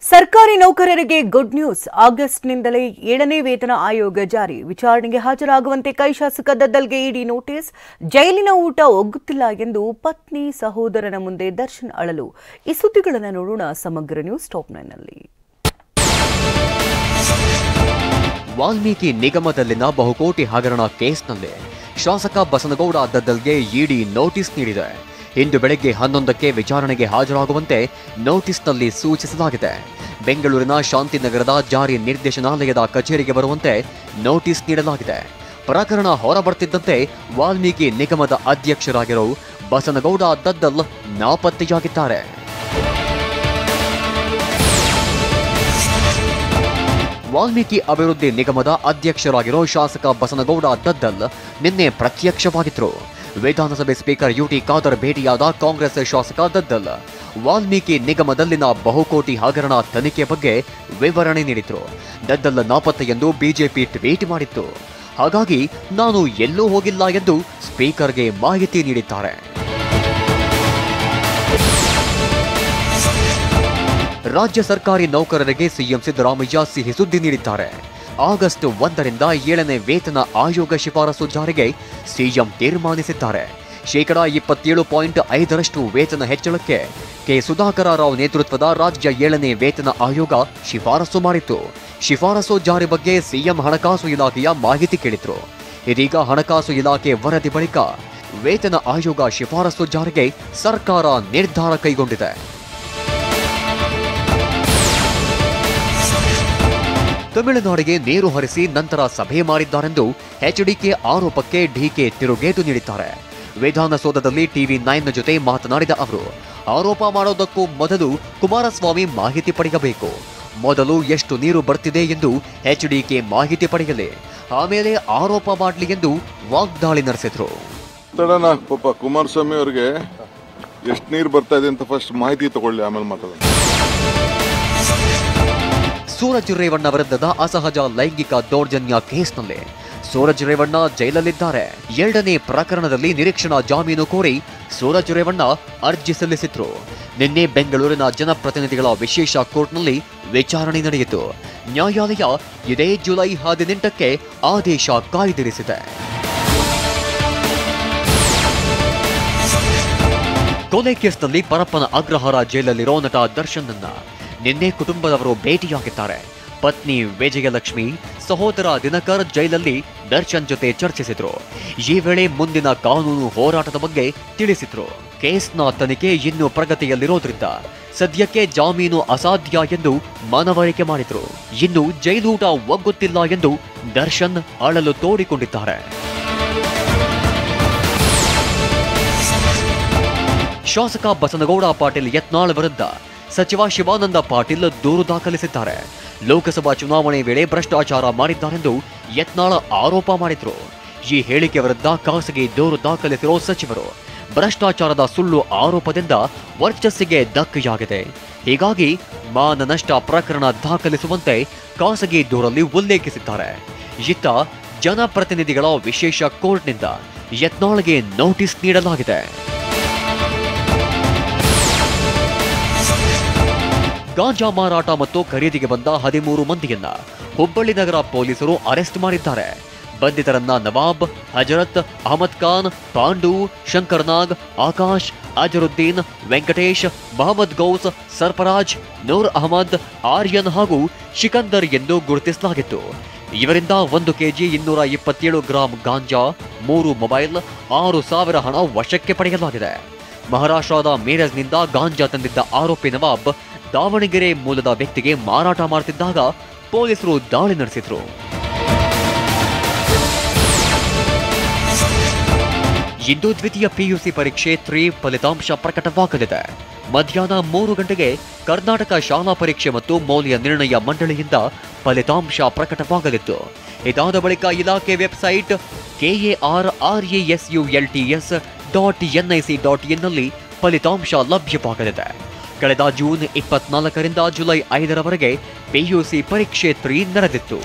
ಸರ್ಕಾರಿ ನೌಕರರಿಗೆ good news. ಆಗಸ್ಟ್ನಿಂದಲೇ 7ನೇ ವೇತನ ಆಯೋಗ ಜಾರಿ. ವಿಚಾರಣೆಗೆ ಹಾಜರಾಗುವಂತೆ ಕೈ ಶಾಸಕ ದದ್ದಲ್ಗೆ ಇಡಿ ನೋಟಿಸ್. ಜೈಲಿನ ಊಟ ಒಗ್ಗುತ್ತಿಲ್ಲ ಎಂದು ಪತ್ನಿ ಸಹೋದರನ ಮುಂದೆ ದರ್ಶನ್ ಅಳಲು. ಈ ಸುದ್ದಿಗಳನ್ನು ನೋಡೋಣ ಸಮಗ್ರ ನ್ಯೂಸ್ ಟಾಪ್ 9 ನಲ್ಲಿ. ವಾಲ್ಮೀಕಿ ನಿಗಮದಲ್ಲಿನ ಬಹುಕೋಟಿ ಹಗರಣ ಕೇಸ್ನಲ್ಲಿ ಶಾಸಕ ಬಸನಗೌಡ ದದ್ದಲ್ಗೆ ಇಡಿ ನೋಟಿಸ್ ನೀಡಿದೆ. ಇಂದು ಬೆಳಗ್ಗೆ 11ಕ್ಕೆ ವಿಚಾರಣೆಗೆ ಹಾಜರಾಗುವಂತೆ ನೋಟಿಸ್ನಲ್ಲಿ ಸೂಚಿಸಲಾಗಿದೆ. ಬೆಂಗಳೂರಿನ ಶಾಂತಿನಗರದ ಜಾರಿ ನಿರ್ದೇಶನಾಲಯದ ಕಚೇರಿಗೆ ಬರುವಂತೆ ನೋಟಿಸ್ ನೀಡಲಾಗಿದೆ. ಪ್ರಕರಣ ಹೊರಬರ್ತಿದ್ದಂತೆ ವಾಲ್ಮೀಕಿ ನಿಗಮದ ಅಧ್ಯಕ್ಷರಾಗಿರೋ ಬಸನಗೌಡ ದದ್ದಲ್ ನಾಪತ್ತೆಯಾಗಿದ್ದಾರೆ. ವಾಲ್ಮೀಕಿ ಅಭಿವೃದ್ಧಿ ನಿಗಮದ ಅಧ್ಯಕ್ಷರಾಗಿರೋ ಶಾಸಕ ಬಸನಗೌಡ ದದ್ದಲ್ ನಿನ್ನೆ ಪ್ರತ್ಯಕ್ಷವಾಗಿದ್ರು. ವಿಧಾನಸಭೆ ಸ್ಪೀಕರ್ ಯುಟಿ ಖಾದರ್ ಭೇಟಿಯಾದ ಕಾಂಗ್ರೆಸ್ ಶಾಸಕ ದದ್ದಲ್ ವಾಲ್ಮೀಕಿ ನಿಗಮದಲ್ಲಿನ ಬಹುಕೋಟಿ ಹಗರಣ ತನಿಖೆ ಬಗ್ಗೆ ವಿವರಣೆ ನೀಡಿದ್ರು. ದದ್ದಲ್ ನಾಪತ್ತೆ ಎಂದು ಬಿಜೆಪಿ ಟ್ವೀಟ್ ಮಾಡಿತ್ತು. ಹಾಗಾಗಿ ನಾನು ಎಲ್ಲೂ ಹೋಗಿಲ್ಲ ಎಂದು ಸ್ಪೀಕರ್ಗೆ ಮಾಹಿತಿ ನೀಡಿದ್ದಾರೆ. ರಾಜ್ಯ ಸರ್ಕಾರಿ ನೌಕರರಿಗೆ ಸಿಎಂ ಸಿದ್ದರಾಮಯ್ಯ ಸಿಹಿ ಸುದ್ದಿ ನೀಡಿದ್ದಾರೆ. ಆಗಸ್ಟ್ 1ರಿಂದ 7ನೇ ವೇತನ ಆಯೋಗ ಶಿಫಾರಸು ಜಾರಿಗೆ ಸಿಎಂ ತೀರ್ಮಾನಿಸಿದ್ದಾರೆ. ಶೇಕಡಾ 27.5% ವೇತನ ಹೆಚ್ಚಳಕ್ಕೆ ಕೆ ಸುಧಾಕರ ರಾವ್ ನೇತೃತ್ವದ ರಾಜ್ಯ 7ನೇ ವೇತನ ಆಯೋಗ ಶಿಫಾರಸು ಮಾಡಿತ್ತು. ಶಿಫಾರಸು ಜಾರಿ ಬಗ್ಗೆ ಸಿಎಂ ಹಣಕಾಸು ಇಲಾಖೆಯ ಮಾಹಿತಿ ಕೇಳಿದ್ರು. ಇದೀಗ ಹಣಕಾಸು ಇಲಾಖೆ ವರದಿ ಬಳಿಕ ವೇತನ ಆಯೋಗ ಶಿಫಾರಸು ಜಾರಿಗೆ ಸರ್ಕಾರ ನಿರ್ಧಾರ ಕೈಗೊಂಡಿದೆ. ತಮಿಳುನಾಡಿಗೆ ನೀರು ಹರಿಸಿ ನಂತರ ಸಭೆ ಮಾಡಿದ್ದಾರೆಂದು ಎಚ್ಡಿಕೆ ಆರೋಪಕ್ಕೆ ಡಿಕೆ ತಿರುಗೇಟು ನೀಡಿದ್ದಾರೆ. ವಿಧಾನಸೌಧದಲ್ಲಿ ಟಿವಿ 9 ಜೊತೆ ಮಾತನಾಡಿದ ಅವರು, ಆರೋಪ ಮಾಡೋದಕ್ಕೂ ಮೊದಲು ಕುಮಾರಸ್ವಾಮಿ ಮಾಹಿತಿ ಪಡೆಯಬೇಕು. ಮೊದಲು ಎಷ್ಟು ನೀರು ಬರ್ತಿದೆ ಎಂದು ಎಚ್ಡಿಕೆ ಮಾಹಿತಿ ಪಡೆಯಲಿ, ಆಮೇಲೆ ಆರೋಪ ಮಾಡಲಿ ಎಂದು ವಾಗ್ದಾಳಿ ನಡೆಸಿದ್ರು. ಪಾಪ ಕುಮಾರಸ್ವಾಮಿ ಅವರಿಗೆ ಎಷ್ಟು ನೀರು ಬರ್ತಾ ಇದೆ ಅಂತ ಫಸ್ಟ್ ಮಾಹಿತಿ ತಗೊಳ್ಳಿ, ಆಮೇಲೆ ಮಾತಾಡೋಣ. ಸೂರಜ್ ರೇವಣ್ಣ ವಿರುದ್ಧದ ಅಸಹಜ ಲೈಂಗಿಕ ದೌರ್ಜನ್ಯ ಕೇಸ್ನಲ್ಲಿ ಸೂರಜ್ ರೇವಣ್ಣ ಜೈಲಲ್ಲಿದ್ದಾರೆ. 2ನೇ ಪ್ರಕರಣದಲ್ಲಿ ನಿರೀಕ್ಷಣಾ ಜಾಮೀನು ಕೋರಿ ಸೂರಜ್ ರೇವಣ್ಣ ಅರ್ಜಿ ಸಲ್ಲಿಸಿದ್ರು. ನಿನ್ನೆ ಬೆಂಗಳೂರಿನ ಜನಪ್ರತಿನಿಧಿಗಳ ವಿಶೇಷ ಕೋರ್ಟ್ನಲ್ಲಿ ವಿಚಾರಣೆ ನಡೆಯಿತು. ನ್ಯಾಯಾಲಯ ಇದೇ ಜುಲೈ 18ಕ್ಕೆ ಆದೇಶ ಕಾಯ್ದಿರಿಸಿದೆ. ಕೊಲೆ ಕೇಸ್ನಲ್ಲಿ ಪರಪ್ಪನ ಅಗ್ರಹಾರ ಜೈಲಲ್ಲಿರೋ ನಟ ದರ್ಶನ್ ಅನ್ನ ನಿನ್ನೆ ಕುಟುಂಬದವರು ಭೇಟಿಯಾಗಿದ್ದಾರೆ. ಪತ್ನಿ ವಿಜಯಲಕ್ಷ್ಮಿ, ಸಹೋದರ ದಿನಕರ್ ಜೈಲಲ್ಲಿ ದರ್ಶನ್ ಜೊತೆ ಚರ್ಚಿಸಿದ್ರು. ಈ ವೇಳೆ ಮುಂದಿನ ಕಾನೂನು ಹೋರಾಟದ ಬಗ್ಗೆ ತಿಳಿಸಿದ್ರು. ಕೇಸ್ನ ತನಿಖೆ ಇನ್ನೂ ಪ್ರಗತಿಯಲ್ಲಿರೋದ್ರಿಂದ ಸದ್ಯಕ್ಕೆ ಜಾಮೀನು ಅಸಾಧ್ಯ ಎಂದು ಮನವರಿಕೆ ಮಾಡಿದ್ರು. ಇನ್ನು ಜೈಲೂಟ ಒಗ್ಗುತ್ತಿಲ್ಲ ಎಂದು ದರ್ಶನ್ ಅಳಲು ತೋಡಿಕೊಂಡಿದ್ದಾರೆ. ಶಾಸಕ ಬಸನಗೌಡ ಪಾಟೀಲ್ ಯತ್ನಾಳ್ ವಿರುದ್ಧ ಸಚಿವ ಶಿವಾನಂದ ಪಾಟೀಲ್ ದೂರು ದಾಖಲಿಸಿದ್ದಾರೆ. ಲೋಕಸಭಾ ಚುನಾವಣೆ ವೇಳೆ ಭ್ರಷ್ಟಾಚಾರ ಮಾಡಿದ್ದಾರೆಂದು ಯತ್ನಾಳ್ ಆರೋಪ ಮಾಡಿದ್ರು. ಈ ಹೇಳಿಕೆ ವಿರುದ್ಧ ಖಾಸಗಿ ದೂರು ದಾಖಲಿಸಿರೋ ಸಚಿವರು ಭ್ರಷ್ಟಾಚಾರದ ಸುಳ್ಳು ಆರೋಪದಿಂದ ವರ್ಚಸ್ಸಿಗೆ ಧಕ್ಕೆಯಾಗಿದೆ. ಹೀಗಾಗಿ ಮಾನನಷ್ಟ ಪ್ರಕರಣ ದಾಖಲಿಸುವಂತೆ ಖಾಸಗಿ ದೂರಲ್ಲಿ ಉಲ್ಲೇಖಿಸಿದ್ದಾರೆ. ಇತ್ತ ಜನಪ್ರತಿನಿಧಿಗಳ ವಿಶೇಷ ಕೋರ್ಟ್ನಿಂದ ಯತ್ನಾಳ್ಗೆ ನೋಟಿಸ್ ನೀಡಲಾಗಿದೆ. ಗಾಂಜಾ ಮಾರಾಟ ಮತ್ತು ಖರೀದಿಗೆ ಬಂದ 13 ಮಂದಿಯನ್ನ ಹುಬ್ಬಳ್ಳಿ ನಗರ ಪೊಲೀಸರು ಅರೆಸ್ಟ್ ಮಾಡಿದ್ದಾರೆ. ಬಂಧಿತರನ್ನ ನವಾಬ್, ಹಜರತ್, ಅಹಮದ್ ಖಾನ್, ಪಾಂಡು, ಶಂಕರ್ನಾಗ್, ಆಕಾಶ್, ಅಜರುದ್ದೀನ್, ವೆಂಕಟೇಶ್, ಮಹಮ್ಮದ್ ಗೌಸ್, ಸರ್ಫರಾಜ್, ನೂರ್ ಅಹಮದ್, ಆರ್ಯನ್ ಹಾಗೂ ಶಿಕಂದರ್ ಎಂದು ಗುರುತಿಸಲಾಗಿತ್ತು. ಇವರಿಂದ 1 ಕೆಜಿ 227 ಗ್ರಾಂ ಗಾಂಜಾ, 3 ಮೊಬೈಲ್, 6,000 ಹಣ ವಶಕ್ಕೆ ಪಡೆಯಲಾಗಿದೆ. ಮಹಾರಾಷ್ಟ್ರದ ಮೀರಜ್ನಿಂದ ಗಾಂಜಾ ತಂದಿದ್ದ ಆರೋಪಿ ನವಾಬ್ ದಾವಣಗೆರೆ ಮೂಲದ ವ್ಯಕ್ತಿಗೆ ಮಾರಾಟ ಮಾಡುತ್ತಿದ್ದಾಗ ಪೊಲೀಸರು ದಾಳಿ ನಡೆಸಿದ್ರು. ಇಂದು ದ್ವಿತೀಯ ಪಿಯುಸಿ ಪರೀಕ್ಷೆ 3 ಫಲಿತಾಂಶ ಪ್ರಕಟವಾಗಲಿದೆ. ಮಧ್ಯಾಹ್ನ 3 ಗಂಟೆಗೆ ಕರ್ನಾಟಕ ಶಾಲಾ ಪರೀಕ್ಷೆ ಮತ್ತು ಮೌಲ್ಯ ನಿರ್ಣಯ ಮಂಡಳಿಯಿಂದ ಫಲಿತಾಂಶ ಪ್ರಕಟವಾಗಲಿದ್ದು, ಇದಾದ ಬಳಿಕ ಇಲಾಖೆ ವೆಬ್ಸೈಟ್ KARASULTS.nic.in ನಲ್ಲಿ ಫಲಿತಾಂಶ ಲಭ್ಯವಾಗಲಿದೆ. ಕಳೆದ ಜೂನ್ 24ರಿಂದ ಜುಲೈ 5ರವರೆಗೆ ಪಿಯುಸಿ ಪರೀಕ್ಷೆ 3 ನಡೆದಿತ್ತು.